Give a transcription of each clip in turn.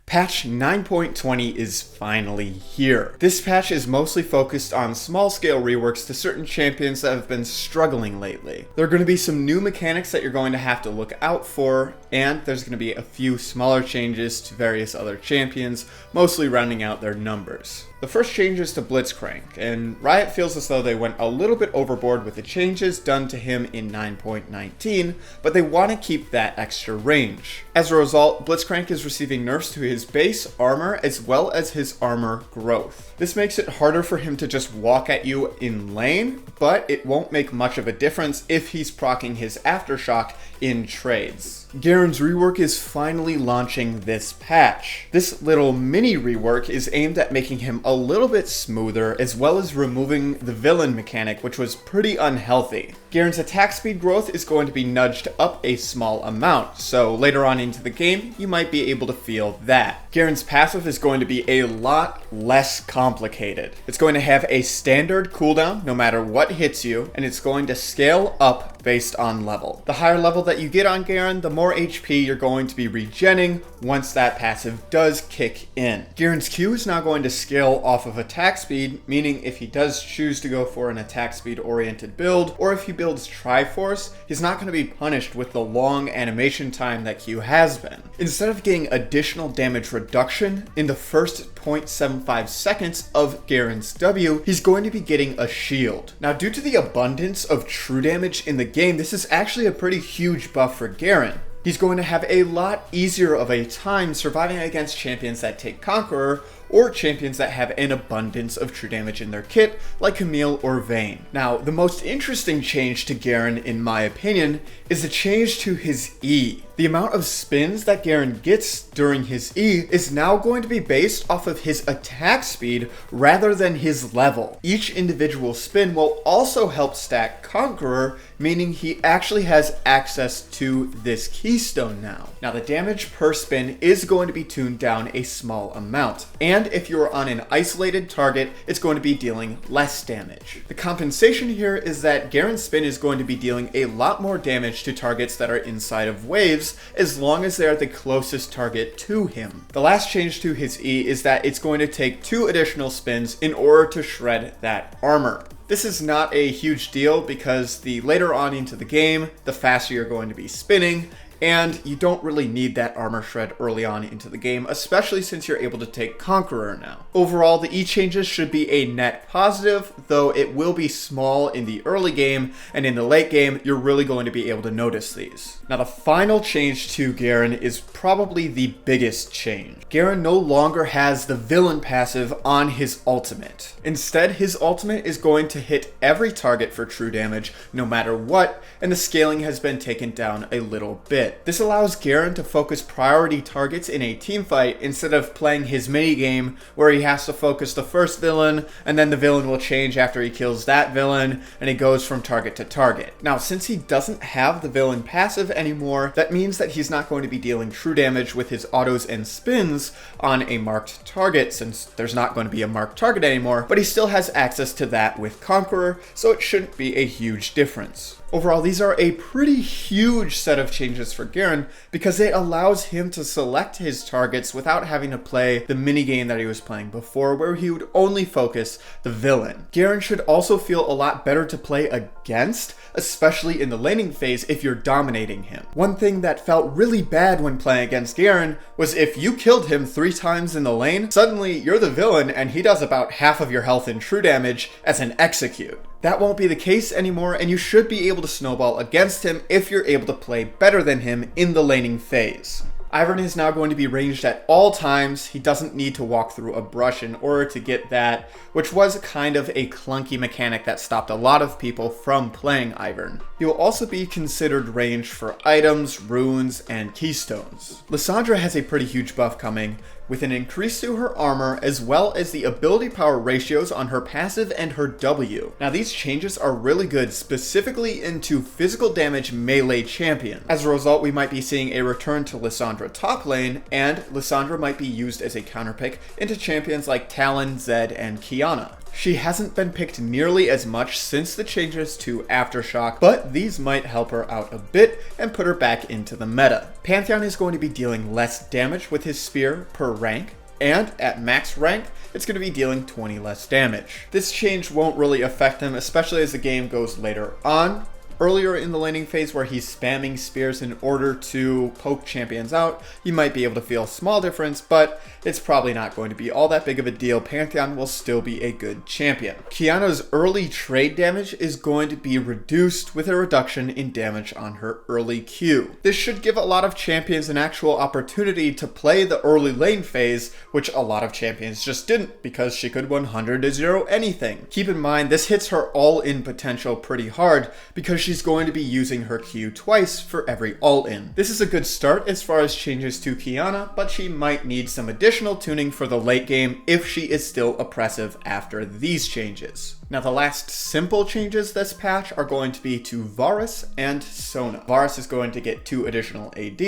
Patch 9.20 is finally here. This patch is mostly focused on small-scale reworks to certain champions that have been struggling lately. There are going to be some new mechanics that you're going to have to look out for, and there's going to be a few smaller changes to various other champions, mostly rounding out their numbers. The first change is to Blitzcrank, and Riot feels as though they went a little bit overboard with the changes done to him in 9.19, but they want to keep that extra range. As a result, Blitzcrank is receiving nerfs to his base armor as well as his armor growth. This makes it harder for him to just walk at you in lane, but it won't make much of a difference if he's proccing his aftershock in trades. Garen's rework is finally launching this patch. This little mini rework is aimed at making him a little bit smoother, as well as removing the villain mechanic, which was pretty unhealthy. Garen's attack speed growth is going to be nudged up a small amount, so later on into the game, you might be able to feel that. Garen's passive is going to be a lot less complicated. It's going to have a standard cooldown no matter what hits you, and it's going to scale up based on level. The higher level that you get on Garen, the more HP you're going to be regenning once that passive does kick in. Garen's Q is now going to scale off of attack speed, meaning if he does choose to go for an attack speed oriented build, or if he builds Triforce, he's not going to be punished with the long animation time that Q has been. Instead of getting additional damage reduction in the first 0.75 seconds of Garen's W, he's going to be getting a shield. Now, due to the abundance of true damage in the game, this is actually a pretty huge buff for Garen. He's going to have a lot easier of a time surviving against champions that take Conqueror, or champions that have an abundance of true damage in their kit, like Camille or Vayne. Now, the most interesting change to Garen, in my opinion, is the change to his E. The amount of spins that Garen gets during his E is now going to be based off of his attack speed rather than his level. Each individual spin will also help stack Conqueror, meaning he actually has access to this keystone now. Now, the damage per spin is going to be tuned down a small amount, and if you're on an isolated target, it's going to be dealing less damage. The compensation here is that Garen's spin is going to be dealing a lot more damage to targets that are inside of waves, as long as they're the closest target to him. The last change to his E is that it's going to take 2 additional spins in order to shred that armor. This is not a huge deal because the later on into the game, the faster you're going to be spinning, and you don't really need that armor shred early on into the game, especially since you're able to take Conqueror now. Overall, the E changes should be a net positive, though it will be small in the early game, and in the late game, you're really going to be able to notice these. Now, the final change to Garen is probably the biggest change. Garen no longer has the villain passive on his ultimate. Instead, his ultimate is going to hit every target for true damage, no matter what, and the scaling has been taken down a little bit. This allows Garen to focus priority targets in a teamfight instead of playing his minigame where he has to focus the first villain and then the villain will change after he kills that villain and he goes from target to target. Now, since he doesn't have the villain passive anymore, that means that he's not going to be dealing true damage with his autos and spins on a marked target, since there's not going to be a marked target anymore, but he still has access to that with Conqueror, so it shouldn't be a huge difference. Overall, these are a pretty huge set of changes for Garen because it allows him to select his targets without having to play the minigame that he was playing before, where he would only focus the villain. Garen should also feel a lot better to play against, especially in the laning phase if you're dominating him. One thing that felt really bad when playing against Garen was if you killed him 3 times in the lane, suddenly you're the villain and he does about half of your health in true damage as an execute. That won't be the case anymore, and you should be able to snowball against him if you're able to play better than him in the laning phase. Ivern is now going to be ranged at all times. He doesn't need to walk through a brush in order to get that, which was kind of a clunky mechanic that stopped a lot of people from playing Ivern. He will also be considered ranged for items, runes, and keystones. Lissandra has a pretty huge buff coming, with an increase to her armor as well as the ability power ratios on her passive and her W. Now, these changes are really good specifically into physical damage melee champions. As a result, we might be seeing a return to Lissandra Lissandra top lane, and Lissandra might be used as a counterpick into champions like Talon, Zed, and Qiyana. She hasn't been picked nearly as much since the changes to Aftershock, but these might help her out a bit and put her back into the meta. Pantheon is going to be dealing less damage with his spear per rank, and at max rank, it's going to be dealing 20 less damage. This change won't really affect him, especially as the game goes later on. Earlier in the laning phase where he's spamming spears in order to poke champions out, you might be able to feel a small difference, but it's probably not going to be all that big of a deal. Pantheon will still be a good champion. Qiyana's early trade damage is going to be reduced with a reduction in damage on her early Q. This should give a lot of champions an actual opportunity to play the early lane phase, which a lot of champions just didn't because she could 100-0 anything. Keep in mind, this hits her all-in potential pretty hard because she's going to be using her Q twice for every all-in. This is a good start as far as changes to Qiyana, but she might need some additional tuning for the late game if she is still oppressive after these changes. Now the last simple changes this patch are going to be to Varus and Sona. Varus is going to get 2 additional AD,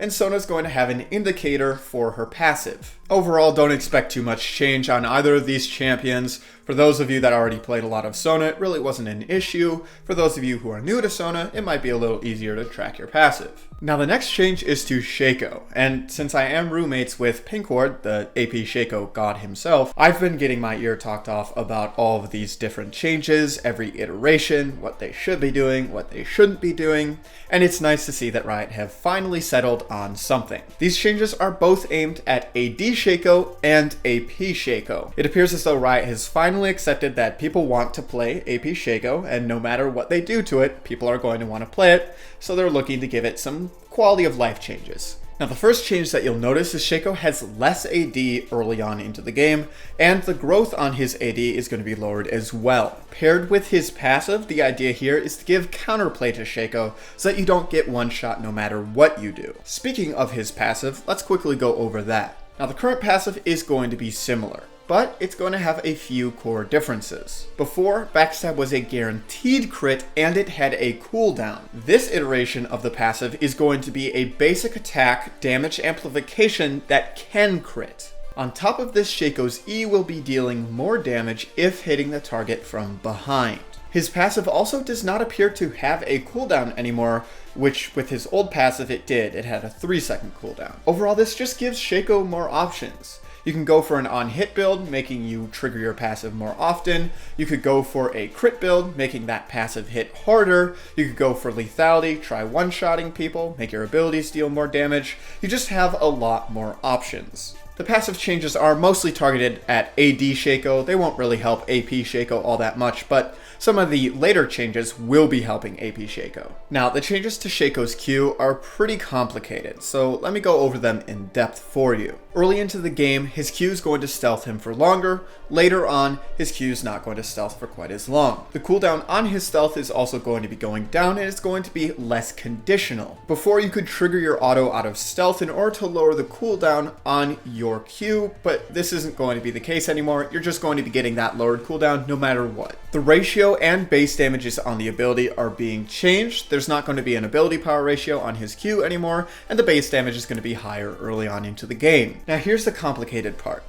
and Sona is going to have an indicator for her passive. Overall, don't expect too much change on either of these champions. For those of you that already played a lot of Sona, it really wasn't an issue. For those of you who are new to Sona, it might be a little easier to track your passive. Now the next change is to Shaco, and since I am roommates with Pinkward, the AP Shaco god himself, I've been getting my ear talked off about all of these different changes, every iteration, what they should be doing, what they shouldn't be doing, and it's nice to see that Riot have finally settled on something. These changes are both aimed at AD Shaco and AP Shaco. It appears as though Riot has finally accepted that people want to play AP Shaco, and no matter what they do to it, people are going to want to play it, so they're looking to give it some quality of life changes. Now the first change that you'll notice is Shaco has less AD early on into the game, and the growth on his AD is going to be lowered as well. Paired with his passive, the idea here is to give counterplay to Shaco so that you don't get one shot no matter what you do. Speaking of his passive, let's quickly go over that. Now the current passive is going to be similar, but it's going to have a few core differences. Before, Backstab was a guaranteed crit and it had a cooldown. This iteration of the passive is going to be a basic attack damage amplification that can crit. On top of this, Shaco's E will be dealing more damage if hitting the target from behind. His passive also does not appear to have a cooldown anymore, which with his old passive it did. It had a 3-second cooldown. Overall, this just gives Shaco more options. You can go for an on-hit build, making you trigger your passive more often. You could go for a crit build, making that passive hit harder. You could go for lethality, try one-shotting people, make your abilities deal more damage. You just have a lot more options. The passive changes are mostly targeted at AD Shaco. They won't really help AP Shaco all that much, but some of the later changes will be helping AP Shaco. Now, the changes to Shaco's Q are pretty complicated, so let me go over them in depth for you. Early into the game, his Q is going to stealth him for longer. Later on, his Q is not going to stealth for quite as long. The cooldown on his stealth is also going to be going down, and it's going to be less conditional. Before, you could trigger your auto out of stealth in order to lower the cooldown on your Q, but this isn't going to be the case anymore. You're just going to be getting that lowered cooldown no matter what. The ratio and base damages on the ability are being changed. There's not going to be an ability power ratio on his Q anymore, and the base damage is going to be higher early on into the game. Now here's the complicated part.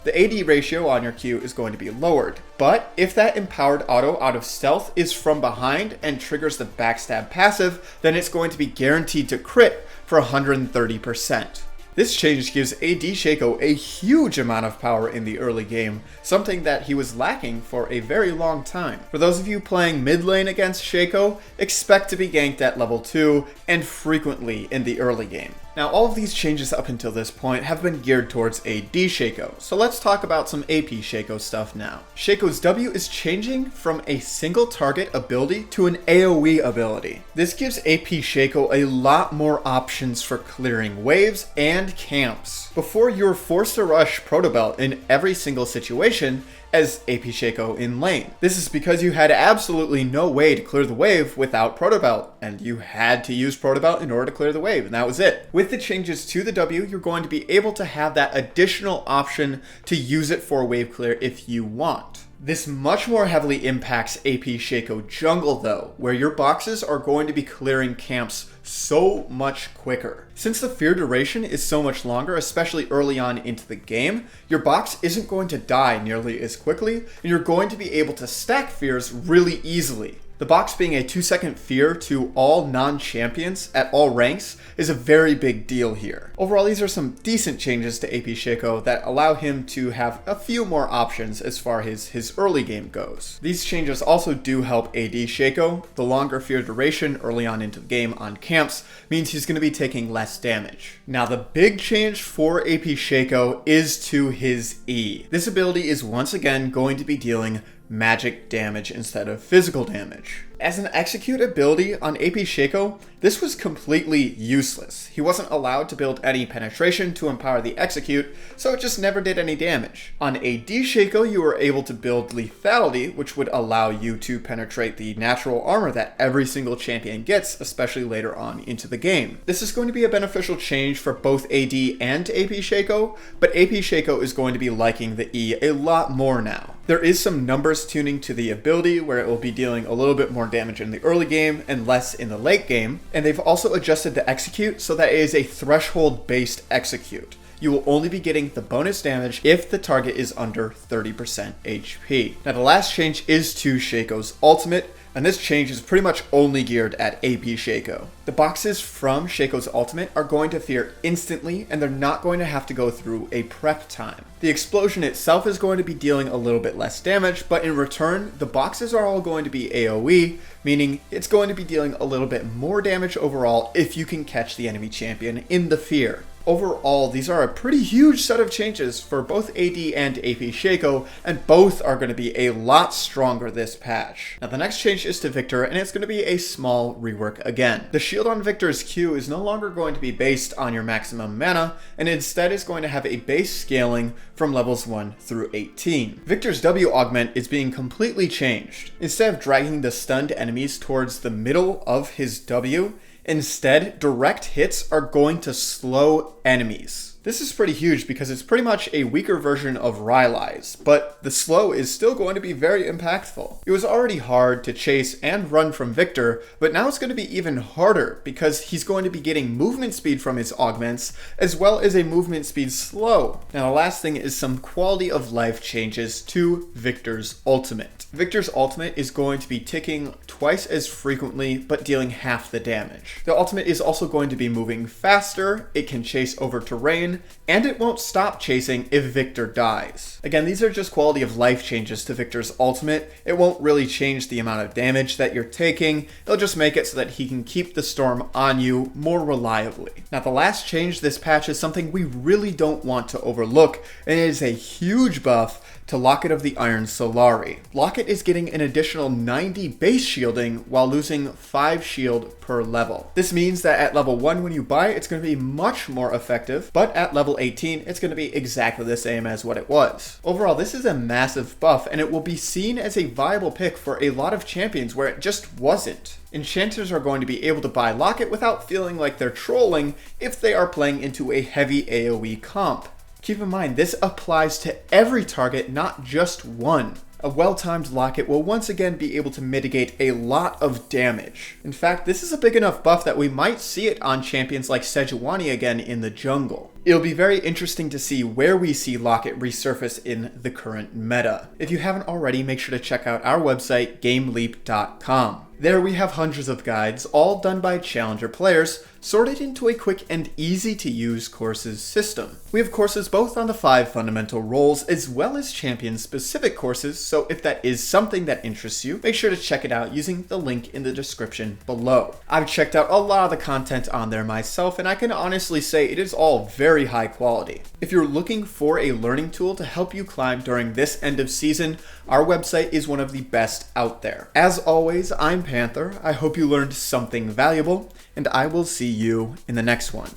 The AD ratio on your Q is going to be lowered, but if that empowered auto out of stealth is from behind and triggers the backstab passive, then it's going to be guaranteed to crit for 130%. This change gives AD Shaco a huge amount of power in the early game, something that he was lacking for a very long time. For those of you playing mid lane against Shaco, expect to be ganked at level 2 and frequently in the early game. Now, all of these changes up until this point have been geared towards AD Shaco, so let's talk about some AP Shaco stuff now. Shaco's W is changing from a single target ability to an AoE ability. This gives AP Shaco a lot more options for clearing waves and camps. Before, you were forced to rush Protobelt in every single situation as AP Shaco in lane. This is because you had absolutely no way to clear the wave without Protobelt, and you had to use Protobelt in order to clear the wave, and that was it. With the changes to the W, you're going to be able to have that additional option to use it for wave clear if you want. This much more heavily impacts AP Shaco jungle though, where your boxes are going to be clearing camps so much quicker. Since the fear duration is so much longer, especially early on into the game, your box isn't going to die nearly as quickly, and you're going to be able to stack fears really easily. The box being a 2-second fear to all non-champions at all ranks is a very big deal here. Overall, these are some decent changes to AP Shaco that allow him to have a few more options as far as his early game goes. These changes also do help AD Shaco. The longer fear duration early on into the game on camps means he's going to be taking less damage. Now, the big change for AP Shaco is to his E. This ability is once again going to be dealing magic damage instead of physical damage. As an execute ability on AP Shaco, this was completely useless. He wasn't allowed to build any penetration to empower the execute, so it just never did any damage. On AD Shaco, you were able to build lethality, which would allow you to penetrate the natural armor that every single champion gets, especially later on into the game. This is going to be a beneficial change for both AD and AP Shaco, but AP Shaco is going to be liking the E a lot more now. There is some numbers tuning to the ability where it will be dealing a little bit more damage in the early game and less in the late game, and they've also adjusted the execute so that it is a threshold based execute. You will only be getting the bonus damage if the target is under 30% HP. Now the last change is to Shaco's ultimate, and this change is pretty much only geared at AP Shaco. The boxes from Shaco's ultimate are going to fear instantly, and they're not going to have to go through a prep time. The explosion itself is going to be dealing a little bit less damage, but in return, the boxes are all going to be AoE, meaning it's going to be dealing a little bit more damage overall if you can catch the enemy champion in the fear. Overall, these are a pretty huge set of changes for both AD and AP Shaco, and both are going to be a lot stronger this patch. Now the next change is to Victor, and it's going to be a small rework again. The shield on Victor's Q is no longer going to be based on your maximum mana, and instead is going to have a base scaling from levels 1 through 18. Victor's W augment is being completely changed. Instead of dragging the stunned enemies towards the middle of his W, instead, direct hits are going to slow enemies. This is pretty huge because it's pretty much a weaker version of Rylai's, but the slow is still going to be very impactful. It was already hard to chase and run from Victor, but now it's going to be even harder because he's going to be getting movement speed from his augments, as well as a movement speed slow. Now the last thing is some quality of life changes to Victor's ultimate. Victor's ultimate is going to be ticking twice as frequently, but dealing half the damage. The ultimate is also going to be moving faster, it can chase over terrain, and it won't stop chasing if Victor dies. Again, these are just quality of life changes to Victor's ultimate. It won't really change the amount of damage that you're taking. It'll just make it so that he can keep the storm on you more reliably. Now the last change this patch is something we really don't want to overlook, and it is a huge buff to Locket of the Iron Solari. Locket is getting an additional 90 base shielding while losing 5 shield per level. This means that at level 1 when you buy it, it's going to be much more effective, but at level 18 it's going to be exactly the same as what it was. Overall, this is a massive buff, and it will be seen as a viable pick for a lot of champions where it just wasn't. Enchanters are going to be able to buy Locket without feeling like they're trolling if they are playing into a heavy AoE comp. Keep in mind, this applies to every target, not just one. A well-timed Locket will once again be able to mitigate a lot of damage. In fact, this is a big enough buff that we might see it on champions like Sejuani again in the jungle. It'll be very interesting to see where we see Locket resurface in the current meta. If you haven't already, make sure to check out our website, GameLeap.com. There we have hundreds of guides, all done by challenger players, sorted into a quick and easy to use courses system. We have courses both on the 5 fundamental roles as well as champion specific courses, so if that is something that interests you, make sure to check it out using the link in the description below. I've checked out a lot of the content on there myself, and I can honestly say it is all very high quality. If you're looking for a learning tool to help you climb during this end of season, our website is one of the best out there. As always, I'm Panther. I hope you learned something valuable, and I will see you in the next one.